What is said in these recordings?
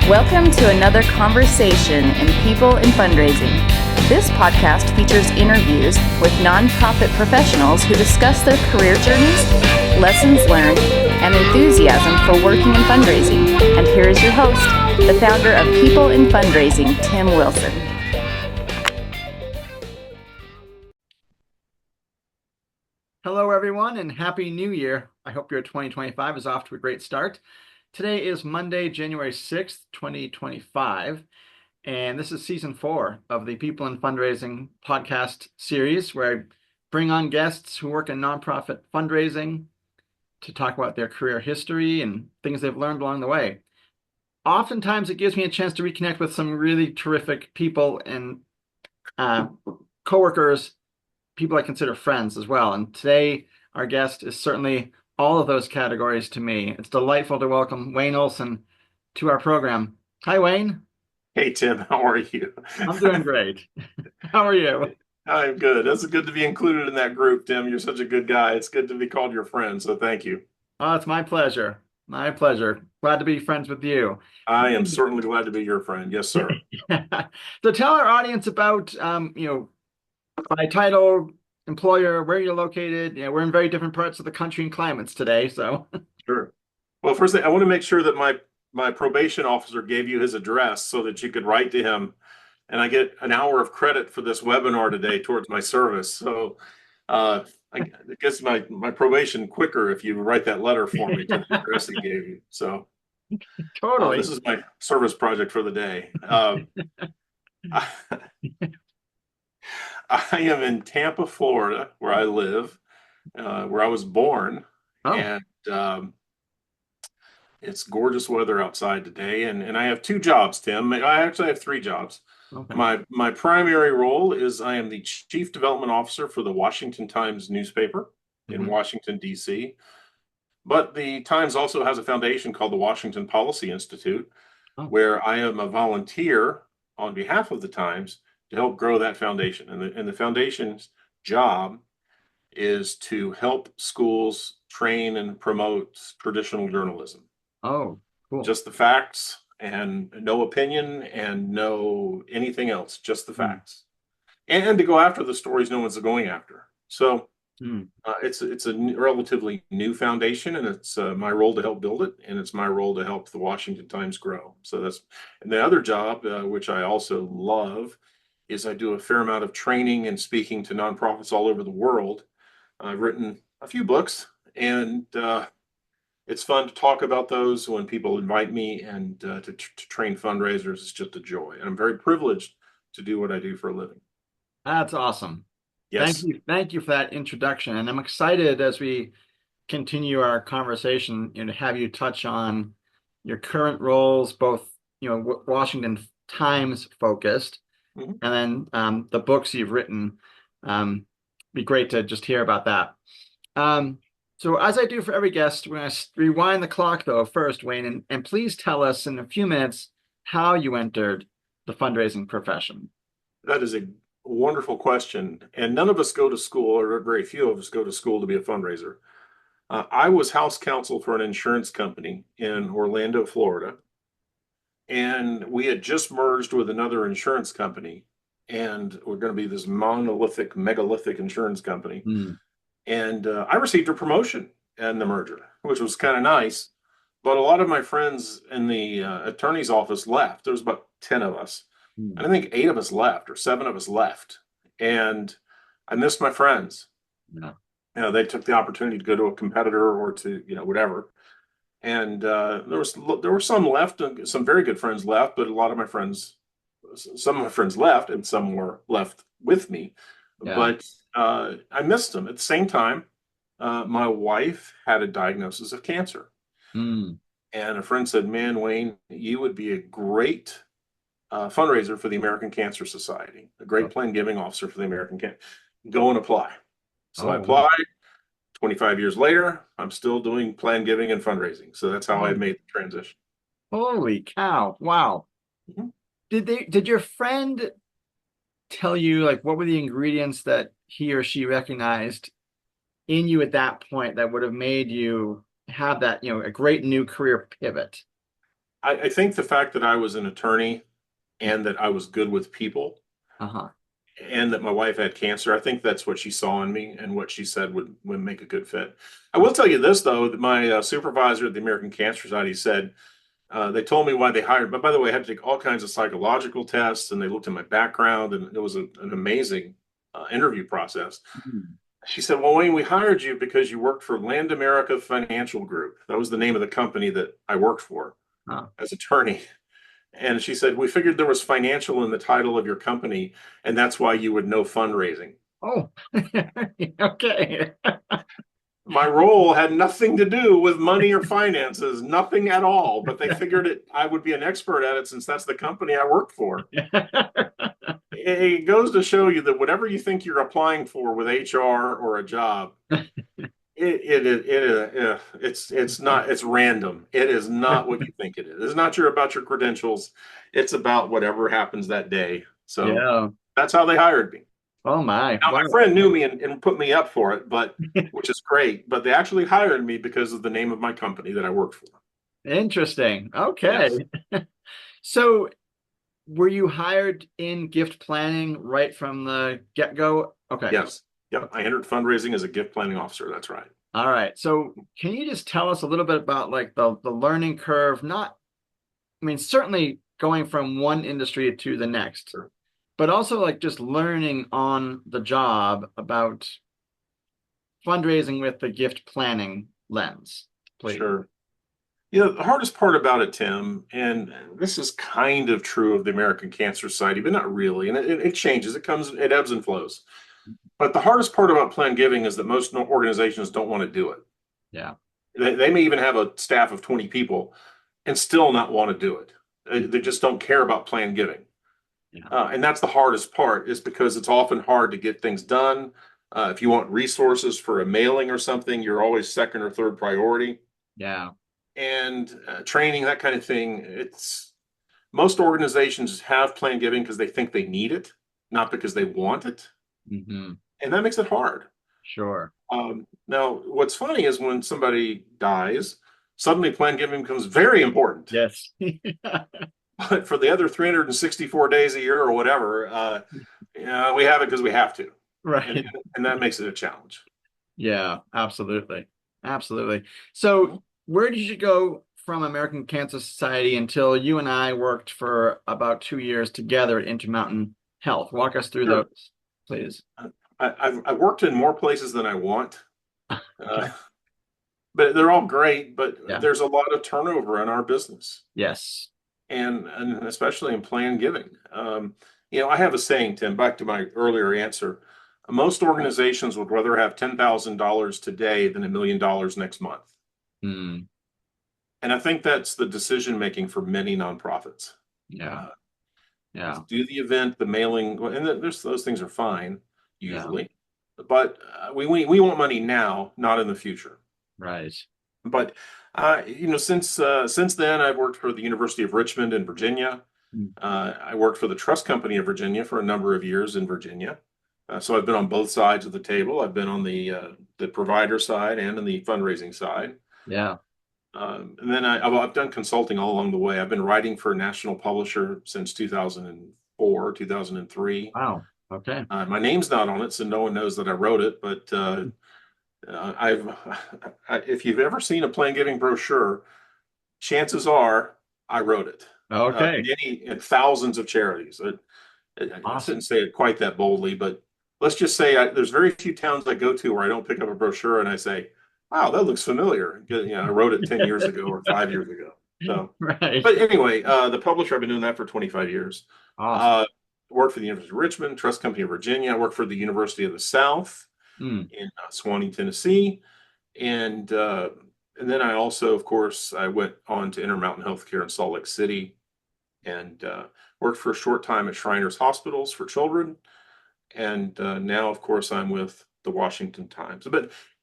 Welcome to another conversation in People in Fundraising. This podcast features interviews with nonprofit professionals who discuss their career journeys, lessons learned, and enthusiasm for working in fundraising. And here is your host, the founder of People in Fundraising, Tim Wilson. Hello, everyone, and Happy New Year. I hope your 2025 is off to a great start. Today is Monday, January 6th, 2025, and this is Season 4 of the People in Fundraising podcast series, where I bring on guests who work in nonprofit fundraising to talk about their career history and things they've learned along the way. Oftentimes, it gives me a chance to reconnect with some really terrific people and coworkers, people I consider friends as well. And today, our guest is certainly all of those categories to me. It's delightful to welcome Wayne Olson to our program. Hi, Wayne. Hey, Tim. How are you? I'm doing great. How are you? I'm good. It's good to be included in that group, Tim. You're such a good guy. It's good to be called your friend, so thank you. Oh, it's my pleasure. My pleasure. Glad to be friends with you. I am certainly glad to be your friend. Yes, sir. So tell our audience about, by title, employer, where you're located. We're in very different parts of the country and climates today, so. Sure. Well, first thing, I want to make sure that my probation officer gave you his address so that you could write to him, and I get an hour of credit for this webinar today towards my service. So I guess my probation quicker if you write that letter for me to the address he gave you. So Totally. this is my service project for the day. I am in Tampa, Florida, where I live, where I was born, and it's gorgeous weather outside today. And I have two jobs, Tim. I actually have three jobs. Okay. My primary role is I am the Chief Development Officer for the Washington Times newspaper in Washington, D.C. But the Times also has a foundation called the Washington Policy Institute, where I am a volunteer on behalf of the Times to help grow that foundation. And the foundation's job is to help schools train and promote traditional journalism. Oh, cool. Just the facts and no opinion and no anything else, just the facts. And to go after the stories no one's going after. So it's a relatively new foundation, and it's my role to help build it, and it's my role to help the Washington Times grow. So and the other job, which I also love, is I do a fair amount of training and speaking to nonprofits all over the world. I've written a few books, and it's fun to talk about those when people invite me, and to train fundraisers is just a joy. And I'm very privileged to do what I do for a living. That's awesome. Yes. Thank you for that introduction. And I'm excited as we continue our conversation, to have you touch on your current roles, both, Washington Times focused, and then the books you've written. Be great to just hear about that. So as I do for every guest, we're going to rewind the clock, though, first, Wayne, and please tell us in a few minutes how you entered the fundraising profession. That is a wonderful question. And none of us go to school, or very few of us go to school to be a fundraiser. I was house counsel for an insurance company in Orlando, Florida. And we had just merged with another insurance company, and we're going to be this megalithic insurance company. And I received a promotion in the merger, which was kind of nice. But a lot of my friends in the attorney's office left. There was about 10 of us. And I think 8 of us left, or 7 of us left. And I missed my friends. They took the opportunity to go to a competitor or to, whatever. And there were some left, some very good friends left, but some of my friends left, and some were left with me. But I missed them. At the same time, my wife had a diagnosis of cancer. And a friend said, "Man, Wayne, you would be a great fundraiser for the American Cancer Society, a great plan giving officer for the American Cancer. Go and apply." So I applied. 25 years later, I'm still doing plan giving and fundraising. So that's how I made the transition. Holy cow. Wow. Did your friend tell you, what were the ingredients that he or she recognized in you at that point that would have made you have that, a great new career pivot? I think the fact that I was an attorney and that I was good with people Uh-huh. and that my wife had cancer, I think that's what she saw in me and what she said would make a good fit. I will tell you this, though, that my supervisor at the American Cancer Society said, they told me why they hired, but by the way, I had to take all kinds of psychological tests and they looked at my background and it was an amazing interview process. Mhm. She said, well, Wayne, we hired you because you worked for Land America Financial Group. That was the name of the company that I worked for Oh. as attorney. And she said, we figured there was financial in the title of your company, and that's why you would know fundraising. Oh, okay. My role had nothing to do with money or finances, nothing at all. But they figured I would be an expert at it since that's the company I worked for. It goes to show you that whatever you think you're applying for with HR or a job, it's not, it's random. It is not what you think it is. It's not about your credentials. It's about whatever happens that day. So Yeah. that's how they hired me. Oh my. Now, Wow. my friend knew me and put me up for it, but which is great. But they actually hired me because of the name of my company that I worked for. Interesting. Okay. Yes. So were you hired in gift planning right from the get-go? Okay. Yes. Yep. I entered fundraising as a gift planning officer. That's right. All right. So can you just tell us a little bit about like the learning curve? Not, I mean, certainly going from one industry to the next, Sure. but also like just learning on the job about fundraising with the gift planning lens, please. Sure. You know, the hardest part about it, Tim, and this is kind of true of the American Cancer Society, but not really. And it changes. It ebbs and flows. But the hardest part about planned giving is that most organizations don't want to do it. Yeah. They may even have a staff of 20 people and still not want to do it. They just don't care about planned giving. Yeah. And that's the hardest part, is because it's often hard to get things done. If you want resources for a mailing or something, you're always second or third priority. Yeah. And training, that kind of thing. It's most organizations have planned giving because they think they need it, not because they want it. Mm-hmm. And that makes it hard. Sure. Now, what's funny is when somebody dies, suddenly planned giving becomes very important. Yes. But for the other 364 days a year or whatever, we have it because we have to. Right. And that makes it a challenge. Yeah, absolutely. Absolutely. So where did you go from American Cancer Society until you and I worked for about 2 years together at Intermountain Health? Walk us through Sure. those, please. I've worked in more places than I want, Okay. but they're all great. But Yeah. there's a lot of turnover in our business, Yes. and especially in planned giving. I have a saying, Tim, back to my earlier answer. Most organizations would rather have $10,000 today than $1 million next month. Hmm. And I think that's the decision making for many nonprofits. Yeah. Yeah. Do the event, the mailing, and those things are fine usually, but we want money now, not in the future. Right. But since then, I've worked for the University of Richmond in Virginia. Mm. I worked for the Trust Company of Virginia for a number of years in Virginia. So I've been on both sides of the table. I've been on the provider side and on the fundraising side. Yeah. And then I've done consulting all along the way. I've been writing for a national publisher since 2004, 2003. Wow. Okay. My name's not on it, so no one knows that I wrote it. But if you've ever seen a planned giving brochure, chances are I wrote it. Okay. Many and thousands of charities. I Awesome. shouldn't say it quite that boldly, but let's just say there's very few towns I go to where I don't pick up a brochure and I say, wow, that looks familiar. I wrote it 10 years ago or 5 years ago. So, Right. but anyway, the publisher, I've been doing that for 25 years. Awesome. Worked for the University of Richmond, Trust Company of Virginia. I worked for the University of the South Mm. in Swanee, Tennessee. And then I also, of course, I went on to Intermountain Healthcare in Salt Lake City and worked for a short time at Shriners Hospitals for children. And now, of course, I'm with the Washington Times.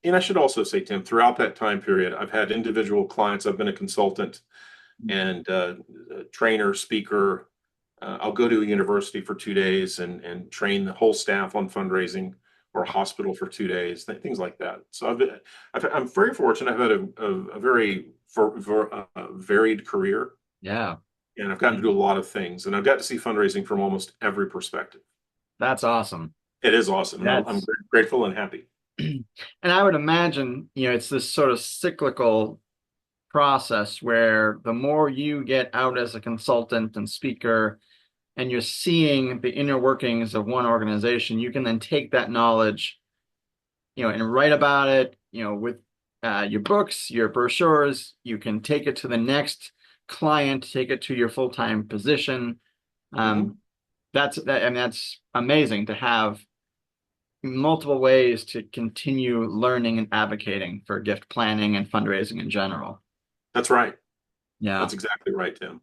And I should also say, Tim, throughout that time period, I've had individual clients. I've been a consultant and a trainer, speaker. I'll go to a university for 2 days and train the whole staff on fundraising, or a hospital for 2 days, things like that. So I'm very fortunate. I've had a very varied career. Yeah. And I've gotten to do a lot of things, and I've got to see fundraising from almost every perspective. That's awesome. It is awesome, and I'm That's, very grateful and happy. and I would imagine, it's this sort of cyclical process where the more you get out as a consultant and speaker and you're seeing the inner workings of one organization, you can then take that knowledge, and write about it, with your books, your brochures. You can take it to the next client, take it to your full-time position. Um, that's amazing to have multiple ways to continue learning and advocating for gift planning and fundraising in general. That's right. Yeah, That's exactly right, Tim.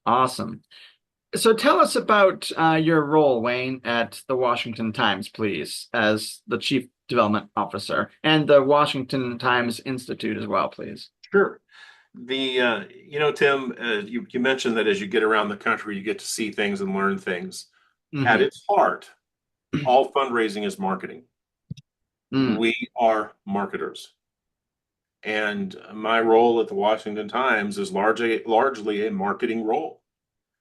awesome. So tell us about your role, Wayne, at the Washington Times, please, as the Chief Development Officer, and the Washington Times Institute as well, please. Sure. Tim, you mentioned that as you get around the country, you get to see things and learn things. At Hmm. its heart, all fundraising is marketing. Mm, We are marketers. And my role at the Washington Times is largely a marketing role.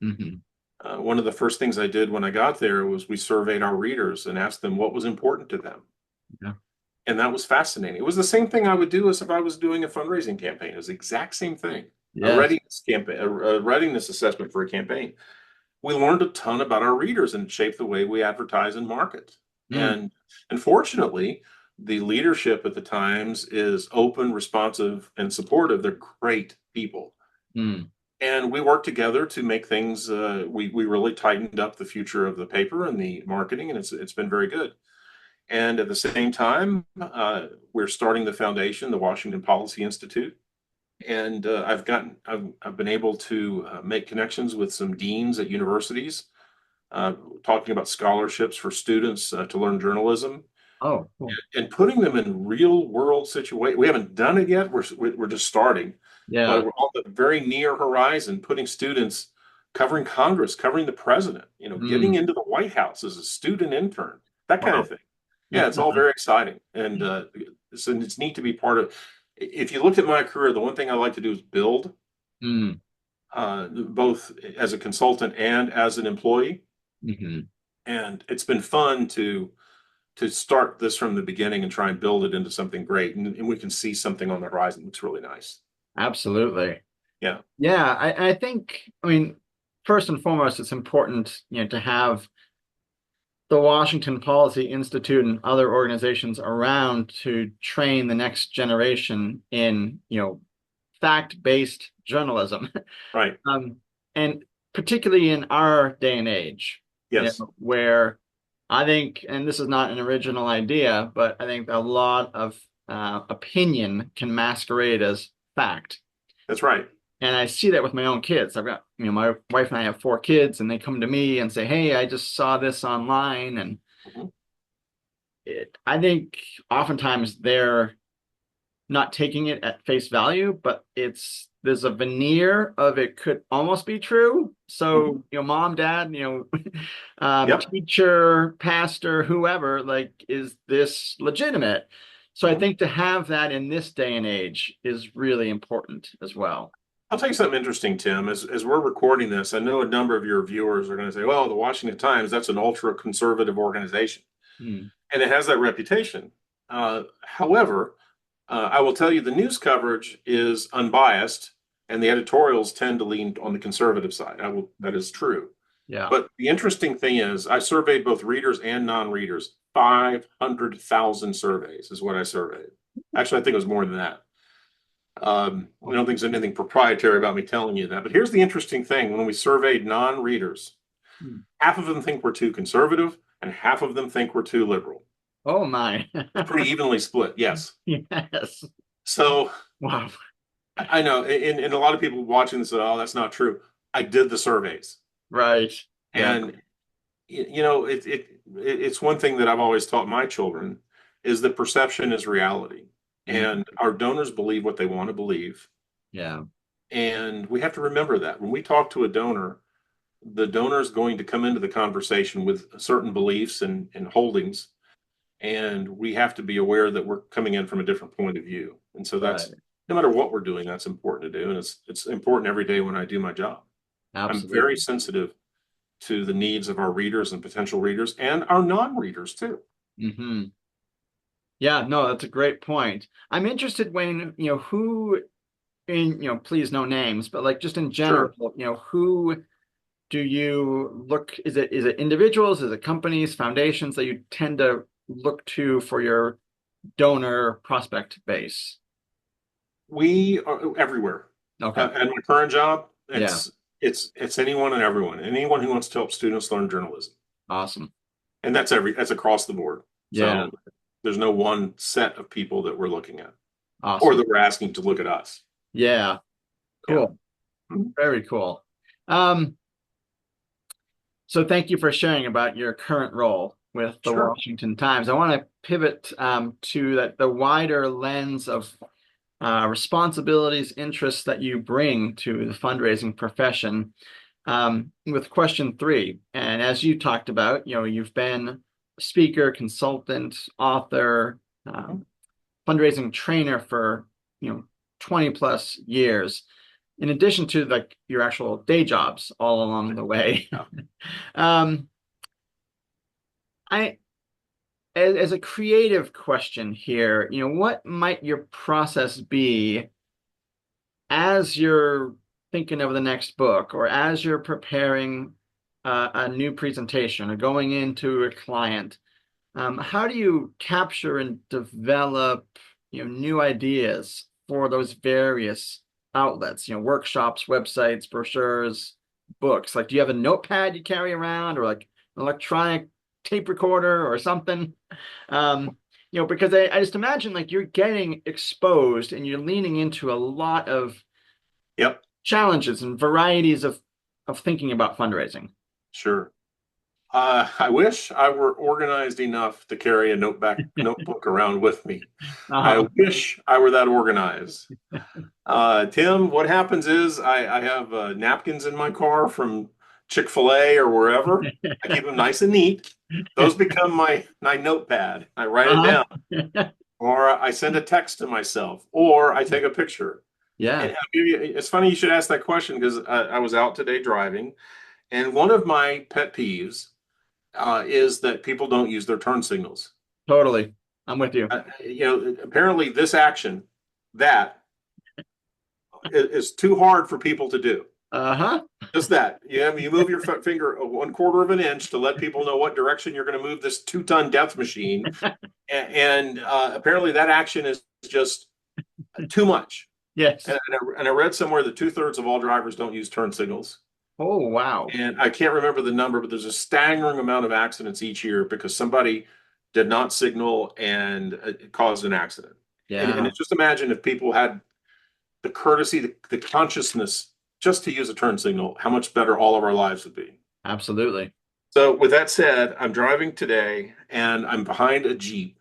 hmm. One of the first things I did when I got there was we surveyed our readers and asked them what was important to them. Yeah. And that was fascinating. It was the same thing I would do as if I was doing a fundraising campaign. It was the exact same thing. A Yes. readiness campaign, a readiness assessment for a campaign. We learned a ton about our readers and it shaped the way we advertise and market. Mm, And unfortunately, the leadership at the Times is open, responsive, and supportive. They're great people. mm. And we worked together to make things, we really tightened up the future of the paper and the marketing, and it's been very good. And at the same time, we're starting the foundation, the Washington Policy Institute. And I've been able to make connections with some deans at universities, talking about scholarships for students to learn journalism Oh, cool. and putting them in real world situations. We haven't done it yet. We're just starting, but Yeah. we're on the very near horizon, putting students covering Congress, covering the president, getting Mm, into the White House as a student intern, that kind of wow. thing. Yeah, it's all very exciting, and it's neat to be part of. If you looked at my career, the one thing I like to do is build, Mm, both as a consultant and as an employee, hmm. and it's been fun to start this from the beginning and try and build it into something great. And we can see something on the horizon that's really nice. Absolutely. Yeah. Yeah, I think, first and foremost, it's important, to have the Washington Policy Institute and other organizations around to train the next generation in, fact-based journalism. Right. Um, and particularly in our day and age, Yes. where I think, and this is not an original idea, but I think a lot of opinion can masquerade as fact. That's right. And I see that with my own kids. I've got, my wife and I have 4 kids, and they come to me and say, "Hey, I just saw this online." And Mhm. I think oftentimes they're not taking it at face value, but there's a veneer of it could almost be true. Mhm. So, mom, dad, Yep. teacher, pastor, whoever, like, is this legitimate? So I Mhm. think to have that in this day and age is really important as well. I'll tell you something interesting, Tim. As we're recording this, I know a number of your viewers are going to say, well, the Washington Times, that's an ultra conservative organization. Hmm. And it has that reputation. However, I will tell you the news coverage is unbiased and the editorials tend to lean on the conservative side. That is true. Yeah. But the interesting thing is, I surveyed both readers and non-readers. 500,000 surveys is what I surveyed. Actually, I think it was more than that. I don't think there's anything proprietary about me telling you that. But here's the interesting thing. When we surveyed non-readers, Hmm. half of them think we're too conservative and half of them think we're too liberal. Oh my. Pretty evenly split, yes. Yes. So Wow. I know, and a lot of people watching this say, oh, that's not true. I did the surveys. Right. Yeah. And it's one thing that I've always taught my children is that perception is reality, Mm, and our donors believe what they want to believe, yeah. and we have to remember that when we talk to a donor, the donor is going to come into the conversation with certain beliefs and holdings, and we have to be aware that we're coming in from a different point of view, and so Right. no matter what we're doing, that's important to do. And it's important every day when I do my job. I'm Absolutely. very sensitive to the needs of our readers and potential readers and our non-readers too. Mm-hmm. Yeah, no, that's a great point. I'm interested, Wayne, who in, please no names, but like just in general, Sure. who do you look, is it individuals, is it companies, foundations that you tend to look to for your donor prospect base? We are everywhere. Okay. At my current job, Yeah. it's anyone and everyone, anyone who wants to help students learn journalism. Awesome. And that's across the board. Yeah. So there's no one set of people that we're looking at or Awesome. that we're asking to look at us. Yeah. Yeah. Cool. Very cool. Um, so thank you for sharing about your current role with the Sure. Washington Times. I want to pivot to the wider lens of responsibilities, interests that you bring to the fundraising profession with question 3. And as you talked about, you've been a speaker, consultant, author, fundraising trainer for, 20 plus years, in addition to like your actual day jobs all along the way. Yeah. um, I, as a creative question here, what might your process be as you're thinking of the next book or as you're preparing a new presentation or going into a client? How do you capture and develop, new ideas for those various outlets, workshops, websites, brochures, books? Like, do you have a notepad you carry around or like an electronic tape recorder or something? Because I just imagine like you're getting exposed and you're leaning into a lot of Yep. challenges and varieties of thinking about fundraising. Sure. I wish I were organized enough to carry a notebook around with me. I Uh-huh. wish I were that organized. Tim, what happens is I have napkins in my car from Chick-fil-A or wherever. I keep them nice and neat. Those become my notepad. I write it Uh-huh. down, or I send a text to myself, or I take a picture. Yeah, And it's funny you should ask that question because I was out today driving, and one of my pet peeves is that people don't use their turn signals. totally. I'm with you. Apparently this action that is too hard for people to do. Uh-huh. Just that. You move your finger 1/4 of an inch to let people know what direction you're going to move this 2-ton death machine. And apparently that action is just too much. Yes. And I read somewhere that 2/3 of all drivers don't use turn signals. Oh, wow. And I can't remember the number, but there's a staggering amount of accidents each year because somebody did not signal and it caused an accident. And Yeah, just imagine if people had the courtesy, the consciousness just to use a turn signal, how much better all of our lives would be. absolutely. So, with that said, I'm driving today and I'm behind a Jeep,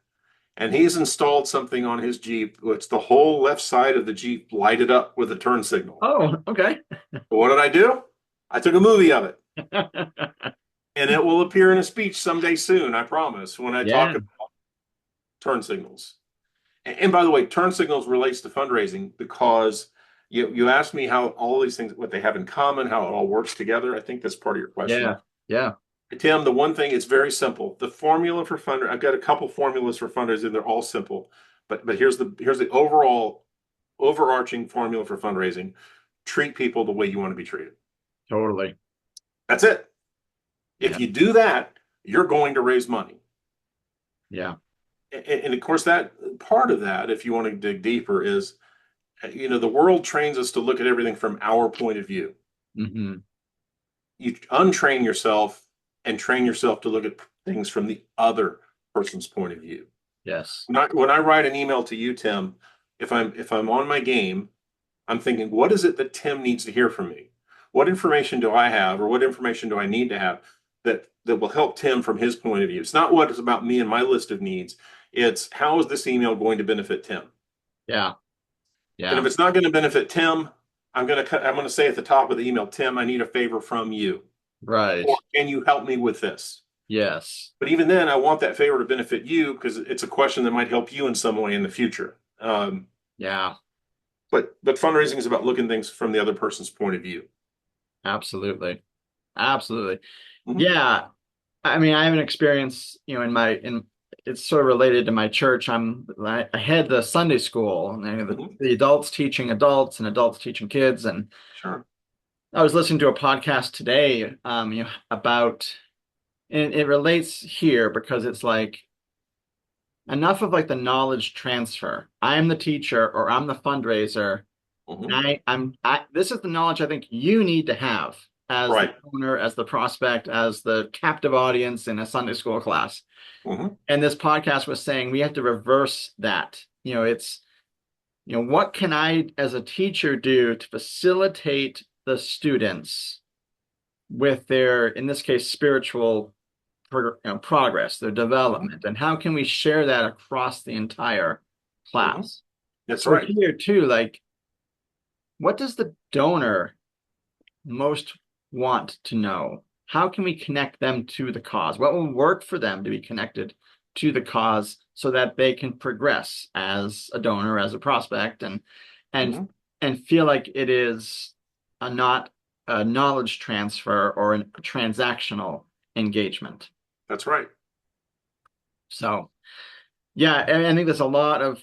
and he's installed something on his Jeep, which the whole left side of the Jeep lighted up with a turn signal. Oh, okay. But what did I do? I took a movie of it. And it will appear in a speech someday soon, I promise, when I talk Yeah. about turn signals. And by the way, turn signals relates to fundraising because you asked me how all these things, what they have in common, how it all works together. I think that's part of your question. Yeah. Yeah. Tim, the one thing, it's very simple. The formula for fundraising, I've got a couple formulas for fundraising. They're all simple. But here's the overall overarching formula for fundraising. Treat people the way you want to be treated. Totally. That's it. Yeah. If you do that, you're going to raise money. Yeah. And of course, that part of that, if you want to dig deeper, is the world trains us to look at everything from our point of view. Mm-hmm. You untrain yourself and train yourself to look at things from the other person's point of view. Yes. When I write an email to you, Tim, if I'm on my game, I'm thinking, what is it that Tim needs to hear from me? What information do I have, or what information do I need to have that will help Tim from his point of view? It's not what is about me and my list of needs. It's how is this email going to benefit Tim? Yeah. And Yeah. if it's not going to benefit Tim, I'm going to say at the top of the email, Tim, I need a favor from you. Right. Or can you help me with this? Yes. But even then, I want that favor to benefit you because it's a question that might help you in some way in the future. Yeah. But fundraising is about looking at things from the other person's point of view. Absolutely. Absolutely. Mhm. Yeah. I mean, I have an experience, in it's sort of related to my church. I head the Sunday school, and Mhm. the adults teaching adults and adults teaching kids. And Sure. I was listening to a podcast today, about, and it relates here because it's like enough of like the knowledge transfer. I'm the teacher or I'm the fundraiser. Mhm. This is the knowledge I think you need to have as the Right. owner, as the prospect, as the captive audience in a Sunday school class. Mhm. And this podcast was saying we have to reverse that. What can I as a teacher do to facilitate the students with their, in this case, spiritual progress, their Mhm. development, and how can we share that across the entire Mhm. class? That's So right. here too, like, what does the donor most want to know? How can we connect them to the cause? What will work for them to be connected to the cause so that they can progress as a donor, as a prospect, and Mhm. and feel like it is not a knowledge transfer or a transactional engagement. That's right. So yeah, and I think there's a lot of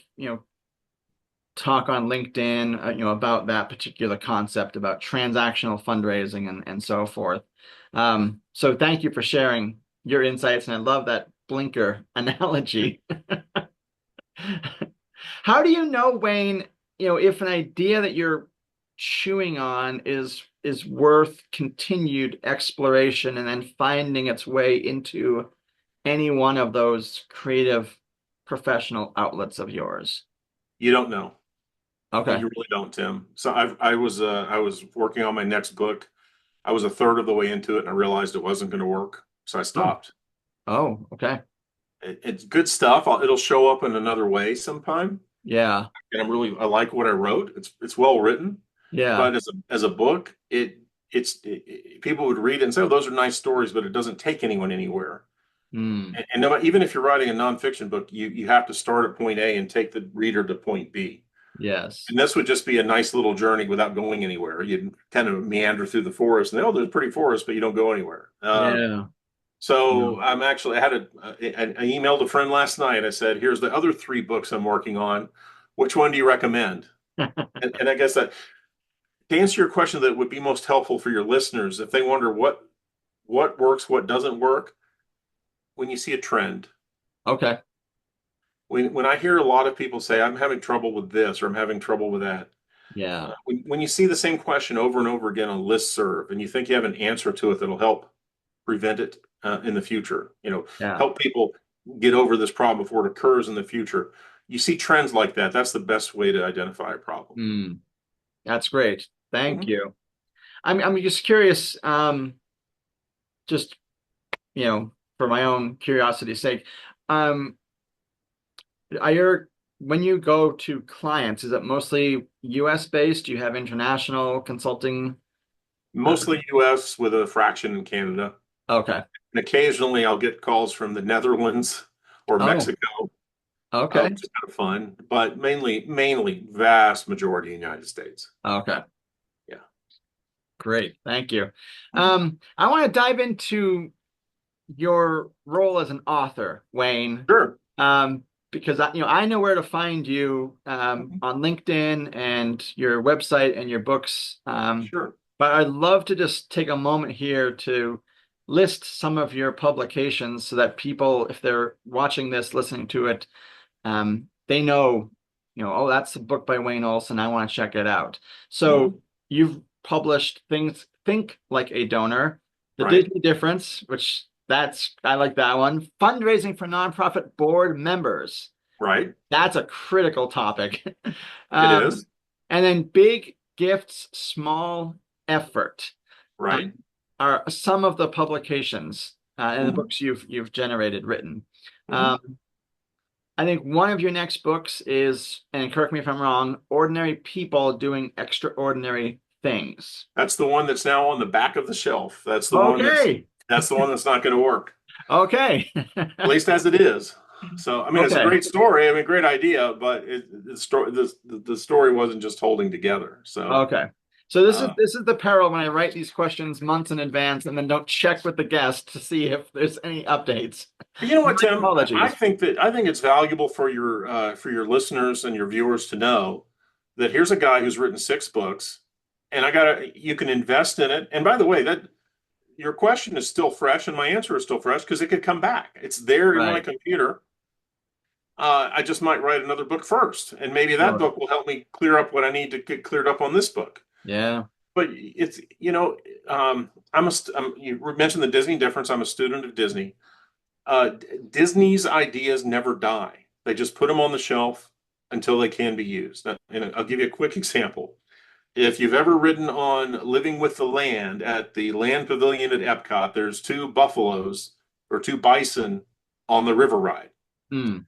talk on LinkedIn, about that particular concept about transactional fundraising and so forth. So thank you for sharing your insights, and I love that blinker analogy. How do you know, Wayne, if an idea that you're chewing on is worth continued exploration and then finding its way into any one of those creative professional outlets of yours? You don't know. Okay. You really don't, Tim. So I was working on my next book. I was a third of the way into it and I realized it wasn't going to work. So I Oh, stopped. oh, okay. It's good stuff. It'll show up in another way sometime. Yeah. And I like what I wrote. It's well written, Yeah. but as a book, people would read it and say, "Oh, those are nice stories," but it doesn't take anyone anywhere. Hmm. And even if you're writing a nonfiction book, you have to start at point A and take the reader to point B. Yes. And this would just be a nice little journey without going anywhere. You'd kind of meander through the forest, and there's a pretty forest, but you don't go anywhere. Yeah. So No. I had I emailed a friend last night. I said, "Here's the other three books I'm working on. Which one do you recommend?" And I guess that to answer your question, that would be most helpful for your listeners if they wonder what works, what doesn't work. When you see a trend, Okay. when I hear a lot of people say, "I'm having trouble with this" or "I'm having trouble with that," Yeah. when you see the same question over and over again on listserv, and you think you have an answer to it that'll help prevent it in the future, Yeah. help people get over this problem before it occurs in the future. You see trends like that. That's the best way to identify a problem. Hmm. That's great. Thank Mhm. you. I'm just curious, just, for my own curiosity's sake, um, are your when you go to clients, is it mostly US based? Do you have international consulting? Uh, Mostly US with a fraction in Canada. okay. And occasionally I'll get calls from the Netherlands or Oh, Mexico, okay. which is kind of fun, but mainly vast majority United States. Okay. Yeah. Great. Thank you. Mhm. I want to dive into your role as an author, Wayne, Sure. um, because I know where to find you Mhm. on LinkedIn and your website and your books. Sure. But I'd love to just take a moment here to list some of your publications so that people, if they're watching this, listening to it, they know, oh, that's a book by Wayne Olson. I want to check it out. So Mhm. you've published things, Think Like a Donor, The Right. Disney Difference, which I like that one. Fundraising for Nonprofit Board Members. Right. That's a critical topic. It Um, is. and then Big Gifts, Small Effort uh, Right. are some of the publications and the Mhm. books you've written. Mhm. Um, I think one of your next books is, and correct me if I'm wrong, Ordinary People Doing Extraordinary Things. That's the one that's now on the back of the shelf. Okay. That's the one that's not going to work, Okay. at least as it is. So, I mean, it's a Okay. great story. I mean, great idea, but the story wasn't just holding together. So, Okay. So this is uh, this is the peril when I write these questions months in advance and then don't check with the guest to see if there's any updates. you know My what, Tim? I apologies. think it's valuable for your listeners and your viewers to know that here's a guy who's written 6 books, and you can invest in it. And by the way, that your question is still fresh, and my answer is still fresh because it could come back. It's there in my Right. computer. I just might write another book first, and maybe that Sure. book will help me clear up what I need to get cleared up on this book. Yeah. But it's, you mentioned the Disney difference. I'm a student of Disney. Disney's ideas never die. They just put them on the shelf until they can be used. And I'll give you a quick example. If you've ever ridden on Living with the Land at the Land Pavilion at Epcot, there's 2 buffaloes or 2 bison on the river ride. Hmm.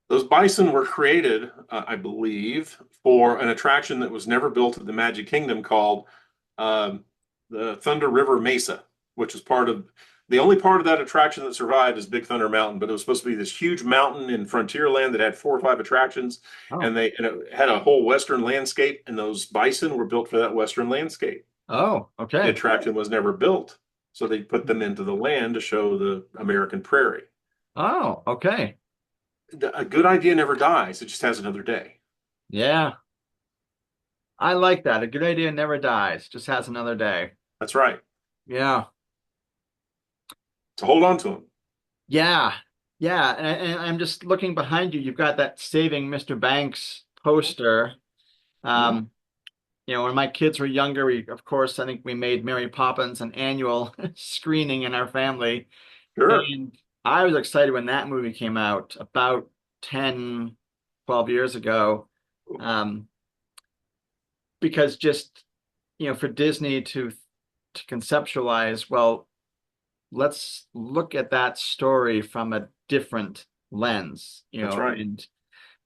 Those bison were created, I believe, for an attraction that was never built at the Magic Kingdom called the Thunder River Mesa, which is the only part of that attraction that survived is Big Thunder Mountain, but it was supposed to be this huge mountain in Frontierland that had 4 or 5 attractions, Oh. and it had a whole Western landscape, and those bison were built for that Western landscape. Oh, The okay. attraction was never built, so they put them into the land to show the American prairie. Oh, okay. A good idea never dies; it just has another day. Yeah. I like that. A good idea never dies, just has another day. That's right. Yeah. So hold on to them. Yeah. Yeah. And I'm just looking behind you. You've got that Saving Mr. Banks poster. Yeah, Um, when my kids were younger, of course, I think we made Mary Poppins an annual screening in our family. sure. And I was excited when that movie came out about 10, 12 years ago. Um, because just, for Disney to conceptualize, well, let's look at that story from a different lens, That's right.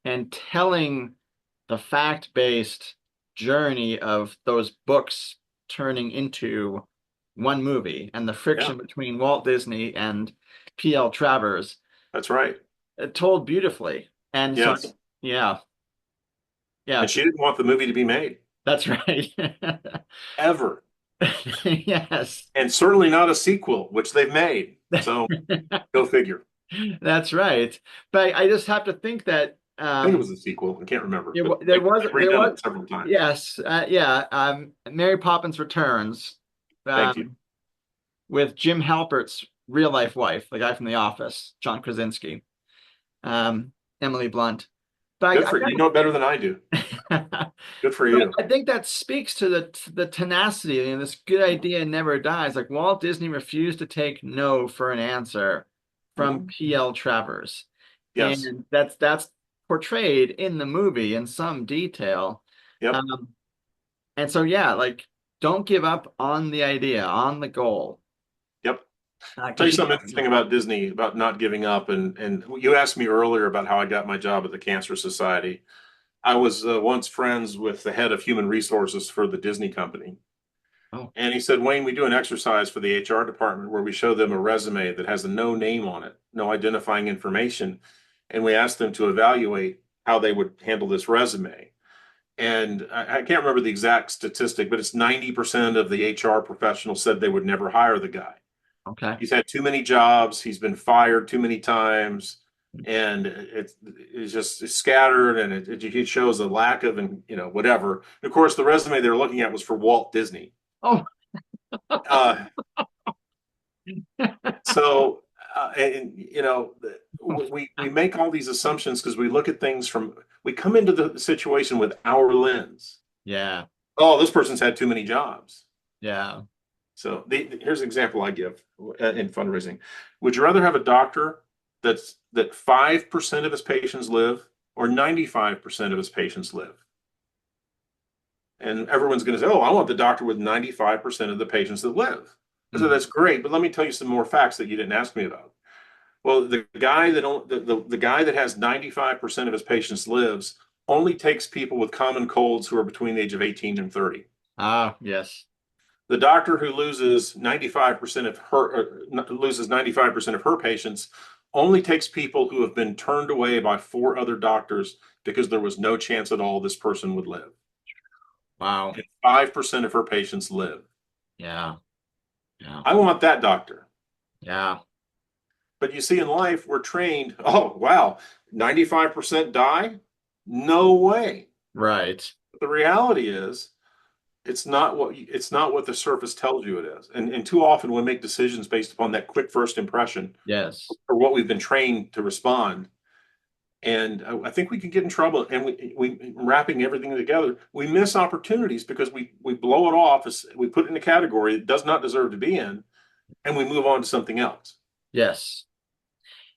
and telling the fact-based journey of those books turning into one movie and the Yeah, friction between Walt Disney and P.L. Travers, that's right. told beautifully. And so, Yes. yeah, yeah, And she didn't want the movie to be made that's right. ever. Yes. And certainly not a sequel, which they've made. So go figure. That's right. But I just have to think that I think it was a sequel. I can't remember, but there was they've there redone was it several times. yes, yeah. Mary Poppins Returns, Thank you. with Jim Halpert's real life wife, the guy from The Office, John Krasinski, Emily Blunt. But Good for you. You know it better than I do. Good for but you. I think that speaks to the tenacity. This good idea never dies. Like Walt Disney refused to take no for an answer from Mhm. P.L. Travers, Yes. and that's portrayed in the movie in some detail. Yep. Um, and so yeah, like don't give up on the idea, on the goal. Yep. Tell you Because something interesting about Disney, about not giving up. And you asked me earlier about how I got my job at the Cancer Society. I was once friends with the head of human resources for the Disney company. oh, And he said, Wayne, we do an exercise for the HR department where we show them a resume that has a no name on it, no identifying information. And we ask them to evaluate how they would handle this resume. And I can't remember the exact statistic, but it's 90% of the HR professionals said they would never hire the guy. okay. He's had too many jobs, he's been fired too many times, and it's just scattered, and it shows a lack of, and whatever. And of course, the resume they were looking at was for Walt Disney. Oh, Uh, so, and we make all these assumptions because we look at things we come into the situation with our lens. yeah, Oh, this person's had too many jobs. yeah. So here's an example I give in fundraising. Would you rather have a doctor that 5% of his patients live or 95% of his patients live? And everyone's going to say, oh, I want the doctor with 95% of the patients that live. So that's great, but let me tell you some more facts that you didn't ask me about. Well, the guy that has 95% of his patients lives only takes people with common colds who are between the age of 18 and 30. Ah, yes. The doctor who loses 95% of her patients only takes people who have been turned away by 4 other doctors because there was no chance at all this person would live. Wow. And 5% of her patients live. Yeah. Yeah. I want that doctor. Yeah. But you see, in life, we're trained, oh, wow, 95% die? No way. Right. But the reality is, it's not what the surface tells you it is. And too often we make decisions based upon that quick first impression Yes. or what we've been trained to respond. And I think we can get in trouble. And we wrapping everything together, we miss opportunities because we blow it off as we put it in a category it does not deserve to be in, and we move on to something else. Yes.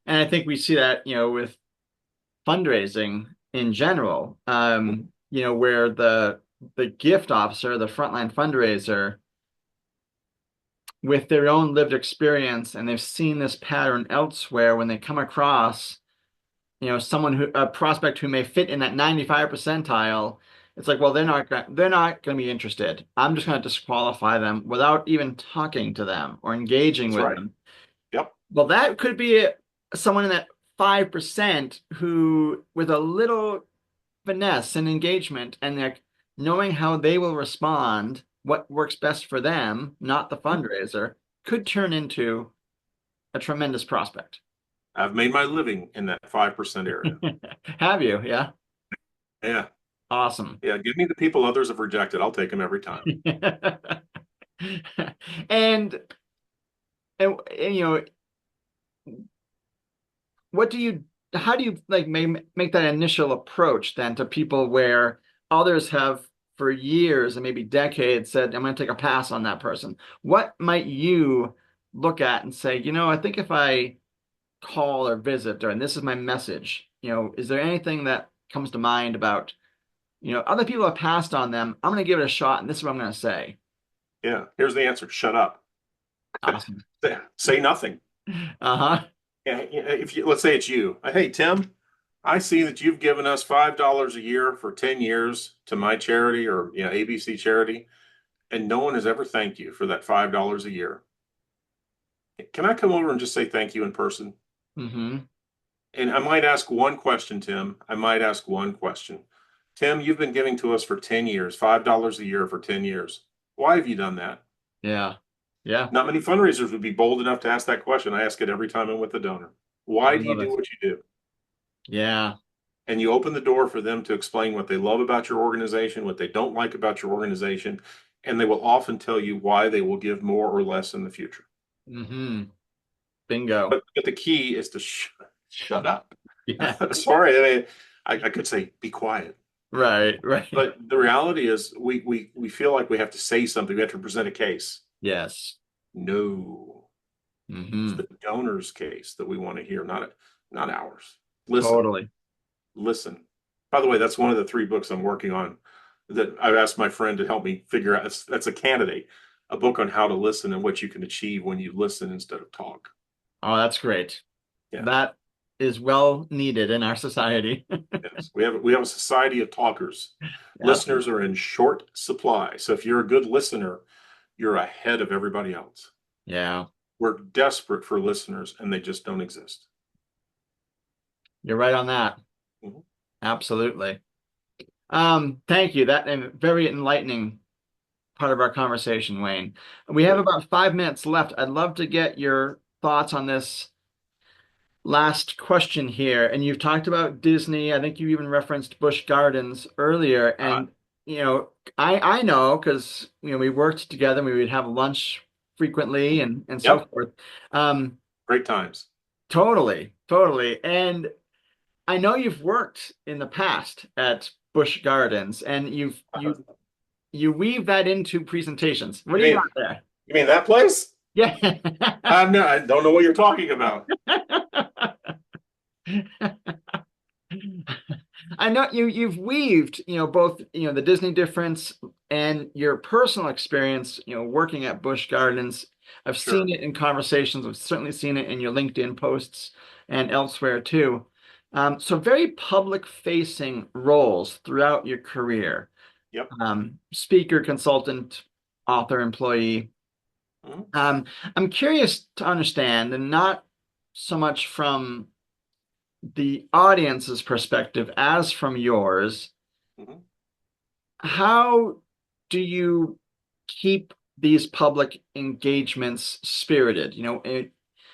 And I think we see that, with fundraising in general, where the gift officer, the frontline fundraiser, with their own lived experience, and they've seen this pattern elsewhere when they come across, a prospect who may fit in that 95 percentile. It's like, well, they're not going to be interested. I'm just going to disqualify them without even talking to them or engaging That's with right. them. Yep. Well, that could be someone in that 5% who, with a little finesse and engagement and like knowing how they will respond, what works best for them, not the fundraiser, could turn into a tremendous prospect. I've made my living in that 5% area. Have you? Yeah. Yeah. Awesome. Yeah. Give me the people others have rejected. I'll take them every time. And, and how do you like make that initial approach then to people where others have for years and maybe decades said, I'm going to take a pass on that person? What might you look at and say, I think if I call or visit, and this is my message, is there anything that comes to mind about, other people have passed on them. I'm going to give it a shot, and this is what I'm going to say. Yeah. Here's the answer. Shut up. Awesome. Say nothing. Uh-huh. Yeah, if you let's say it's you. Hey, Tim, I see that you've given us $5 a year for 10 years to my charity or ABC charity, and no one has ever thanked you for that $5 a year. Can I come over and just say thank you in person? Mm-hmm. And I might ask one question, Tim. I might ask one question. Tim, you've been giving to us for 10 years, $5 a year for 10 years. Why have you done that? Yeah. Yeah. Not many fundraisers would be bold enough to ask that question. I ask it every time I'm with a donor. I Why do you love do it. what you do? Yeah. And you open the door for them to explain what they love about your organization, what they don't like about your organization, and they will often tell you why they will give more or less in the future. Mm-hmm. Bingo. But the key is to shut up. Yeah. Sorry, I mean, I could say be quiet. Right. But the reality is we feel like we have to say something. We have to present a case. Yes. No. It's Mm-hmm. the donor's case that we want to hear, not ours. Listen. Totally. Listen. By the way, that's one of the 3 books I'm working on that I've asked my friend to help me figure out. That's a candidate, a book on how to listen and what you can achieve when you listen instead of talk. Oh, that's great. Yeah. That is well needed in our society. Yes. We have a society of talkers. Listeners are in short supply. So if you're a good listener, you're ahead of everybody else. Yeah. We're desperate for listeners and they just don't exist. You're right on that. Mhm. Absolutely. Thank you. That a very enlightening part of our conversation, Wayne. We have about 5 minutes left. I'd love to get your thoughts on this last question here. And you've talked about Disney. I think you even referenced Busch Gardens earlier. And, I know because, we worked together, we would have lunch frequently and so Yep. forth. Great times. Totally. And I know you've worked in the past at Busch Gardens and you weave that into presentations. What do you got there? You mean that place? Yeah. I don't know what you're talking about. I know you've weaved, both, the Disney difference and your personal experience, working at Busch Gardens. I've Sure. seen it in conversations. I've certainly seen it in your LinkedIn posts and elsewhere too. So very public facing roles throughout your career. Yep. Speaker, consultant, author, employee. Mhm. I'm curious to understand, and not so much from the audience's perspective as from yours. Mhm. How do you keep these public engagements spirited?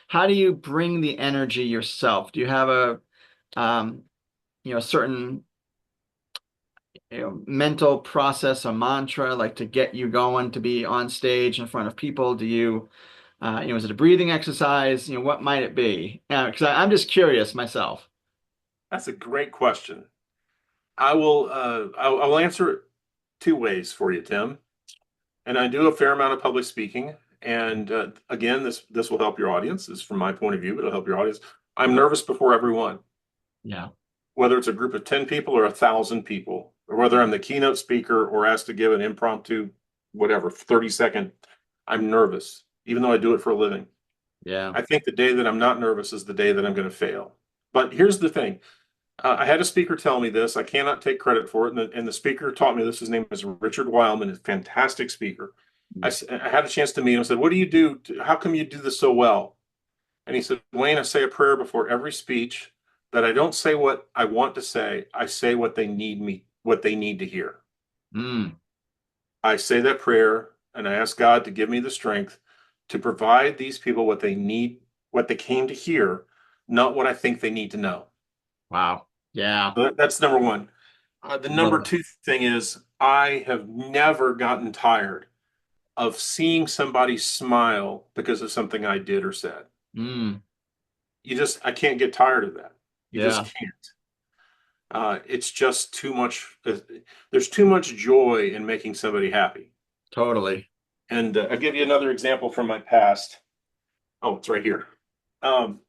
How do you bring the energy yourself? Do you have a certain mental process, a mantra like to get you going to be on stage in front of people? Do you is it a breathing exercise? What might it be? Because I'm just curious myself. That's a great question. I will answer it two ways for you, Tim. And I do a fair amount of public speaking. And again, this will help your audience. This is from my point of view, but it'll help your audience. I'm nervous before everyone, Yeah. whether it's a group of 10 people or 1,000 people, or whether I'm the keynote speaker or asked to give an impromptu, whatever, 30-second. I'm nervous, even though I do it for a living. Yeah. I think the day that I'm not nervous is the day that I'm going to fail. But here's the thing. I had a speaker tell me this. I cannot take credit for it. And the speaker taught me this. His name is Richard Wildman, a fantastic speaker. I had a chance to meet him. I said, "What do you do? How come you do this so well?" And he said, "Wayne, I say a prayer before every speech that I don't say what I want to say. I say what they need to hear. Mm, I say that prayer and I ask God to give me the strength to provide these people what they need, what they came to hear, not what I think they need to know." wow. Yeah. So that's number one. The number Love it. two thing is I have never gotten tired of seeing somebody smile because of something I did or said. Mm, I can't get tired of that. You just yeah. can't. It's just too much. There's too much joy in making somebody happy. Totally. And I'll give you another example from my past. Oh, it's right here. Um,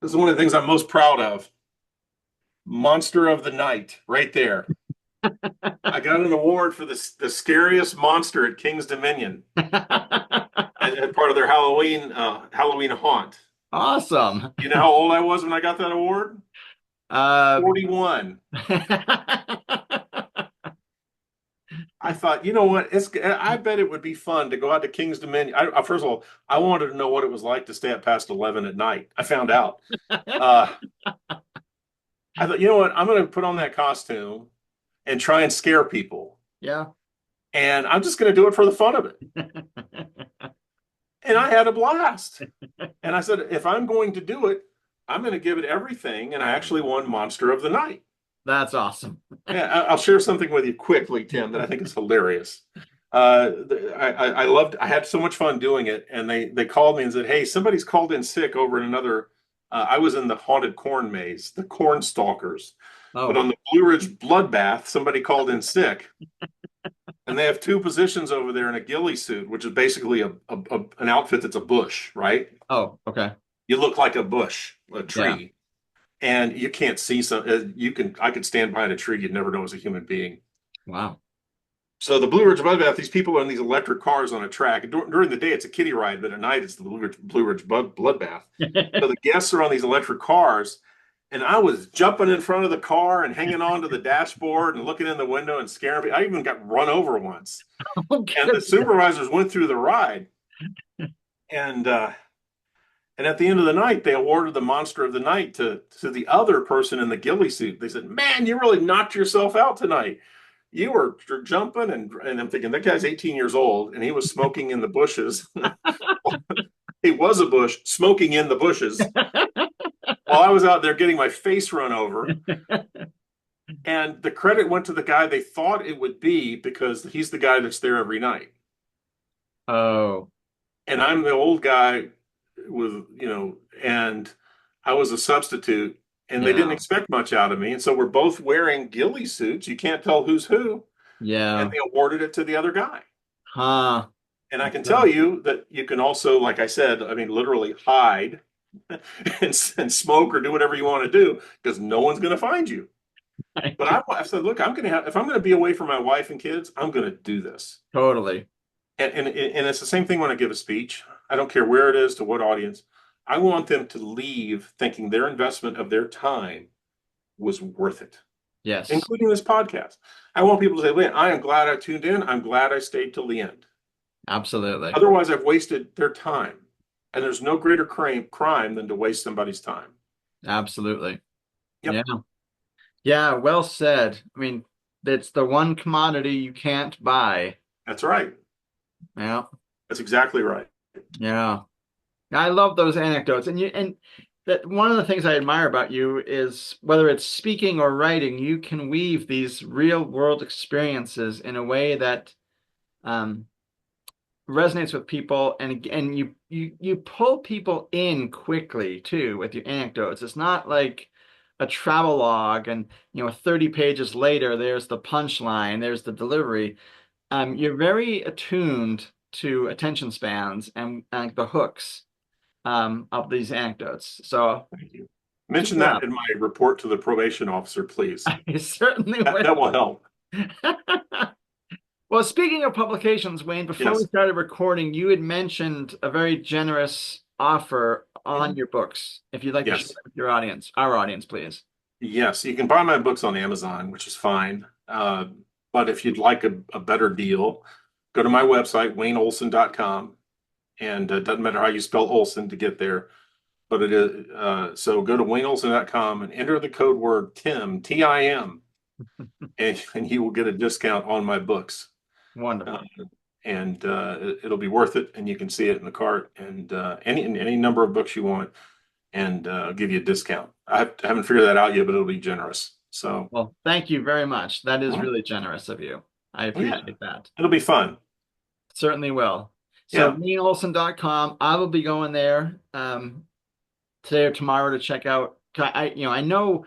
this is one of the things I'm most proud of. Monster of the Night, right there. I got an award for the scariest monster at King's Dominion as part of their Halloween haunt. Awesome. You know how old I was when I got that award? Uh, 41. I thought, you know what? I bet it would be fun to go out to King's Dominion. First of all, I wanted to know what it was like to stay up past 11 at night. I found out. Uh, I thought, you know what? I'm going to put on that costume and try and scare people. yeah. And I'm just going to do it for the fun of it. And I had a blast. And I said, if I'm going to do it, I'm going to give it everything. And I actually won Monster of the Night. That's awesome. Yeah, I'll share something with you quickly, Tim, that I think is hilarious. I had so much fun doing it. And they called me and said, "Hey, somebody's called in sick over in another." I was in the haunted corn maze, the corn stalkers. But Oh, on the Blue Ridge bloodbath, somebody called in sick. And they have two positions over there in a ghillie suit, which is basically an outfit that's a bush, right? oh, okay. You look like a bush, a Yeah. tree, and you can't see I could stand behind a tree, you'd never know it was a human being. Wow. So the Blue Ridge Bloodbath, these people are in these electric cars on a track. During the day, it's a kiddie ride, but at night, it's the Blue Ridge Bloodbath. So the guests are on these electric cars, and I was jumping in front of the car and hanging onto the dashboard and looking in the window and scaring people. I even got run over once. And the supervisors went through the ride, and at the end of the night, they awarded the Monster of the Night to the other person in the ghillie suit. They said, "Man, you really knocked yourself out tonight. You were jumping," and I'm thinking that guy's 18 years old and he was smoking in the bushes. He was a bush smoking in the bushes while I was out there getting my face run over. And the credit went to the guy they thought it would be because he's the guy that's there every night. Oh, And I'm the old guy and I was a substitute and they didn't yeah. expect much out of me. And so we're both wearing ghillie suits. You can't tell who's who. And Yeah. they awarded it to the other guy. Huh. And I can tell you that you can also, like I said, I mean, literally hide and smoke or do whatever you want to do because no one's going to find you. But I said, look, if I'm going to be away from my wife and kids, I'm going to do this. Totally. And it's the same thing when I give a speech. I don't care where it is to what audience. I want them to leave thinking their investment of their time was worth it, Yes. including this podcast. I want people to say, "Lynn, I am glad I tuned in. I'm glad I stayed till the end. Absolutely. Otherwise, I've wasted their time." And there's no greater crime than to waste somebody's time. Absolutely. Yep. Yeah. Yeah, well said. I mean, it's the one commodity you can't buy. That's right. Yeah. That's exactly right. Yeah. I love those anecdotes. And that one of the things I admire about you is whether it's speaking or writing, you can weave these real world experiences in a way that um, resonates with people, and you pull people in quickly too with your anecdotes. It's not like a travel log and 30 pages later there's the punchline, there's the delivery. You're very attuned to attention spans and the hooks of these anecdotes. So Thank you. keep Mention it that up. in my report to the probation officer, please. I certainly That will will. help. Well, speaking of publications, Wayne, before we Yes. started recording, you had mentioned a very generous offer on Mhm. your books. If you'd like to share Yes. it with your audience, our audience, please. Yes. You can buy my books on Amazon, which is fine. But if you'd like a better deal, go to my website, wayneolson.com. And it doesn't matter how you spell Olson to get there. But it is so go to wayneolson.com and enter the code word TIM, TIM, and you will get a discount on my books. Wonderful. And it'll be worth it. And you can see it in the cart and any number of books you want, and give you a discount. I haven't figured that out yet, but it'll be generous. So Well, thank you very much. That is really generous of you. I yeah, appreciate that. it'll be fun. Certainly will. So Yeah. WayneOlson.com. I will be going there today or tomorrow to check out. I know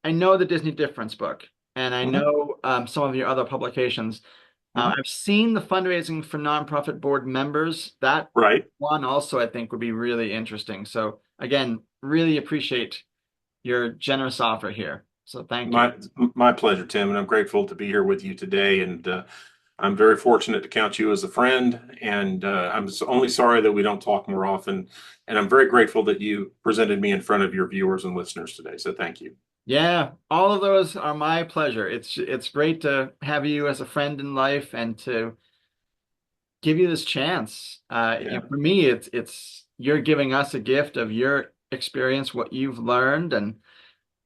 the Disney Difference book, and I Mhm. know some of your other publications. Mhm. I've seen the fundraising for nonprofit board members. That Right. one also I think would be really interesting. So again, really appreciate your generous offer here. So thank you. My pleasure, Tim, and I'm grateful to be here with you today. And I'm very fortunate to count you as a friend. And I'm only sorry that we don't talk more often. And I'm very grateful that you presented me in front of your viewers and listeners today. So thank you. Yeah, all of those are my pleasure. It's great to have you as a friend in life and to give you this chance. Yeah. For me, it's you're giving us a gift of your experience, what you've learned, and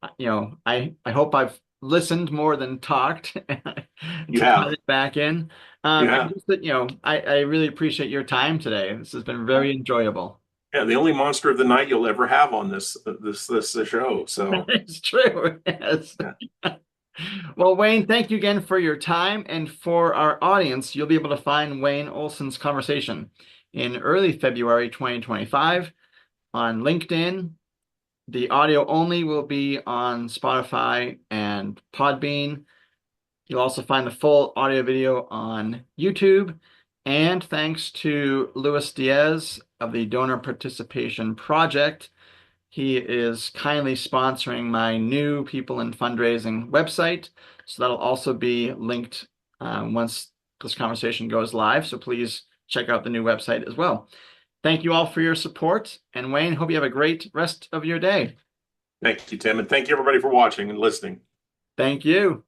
I hope I've listened more than talked You to cut have. it back in. You And have. just that, I really appreciate your time today. This has been very enjoyable. Yeah, the only monster of the night you'll ever have on this show. So It's true. Yes. yeah. Well, Wayne, thank you again for your time. And for our audience, you'll be able to find Wayne Olson's conversation in early February 2025 on LinkedIn. The audio only will be on Spotify and Podbean. You'll also find the full audio video on YouTube. And thanks to Luis Diaz of the Donor Participation Project, he is kindly sponsoring my new People in Fundraising website. So that'll also be linked once this conversation goes live. So please check out the new website as well. Thank you all for your support. And Wayne, hope you have a great rest of your day. Thank you, Tim, and thank you everybody for watching and listening. Thank you.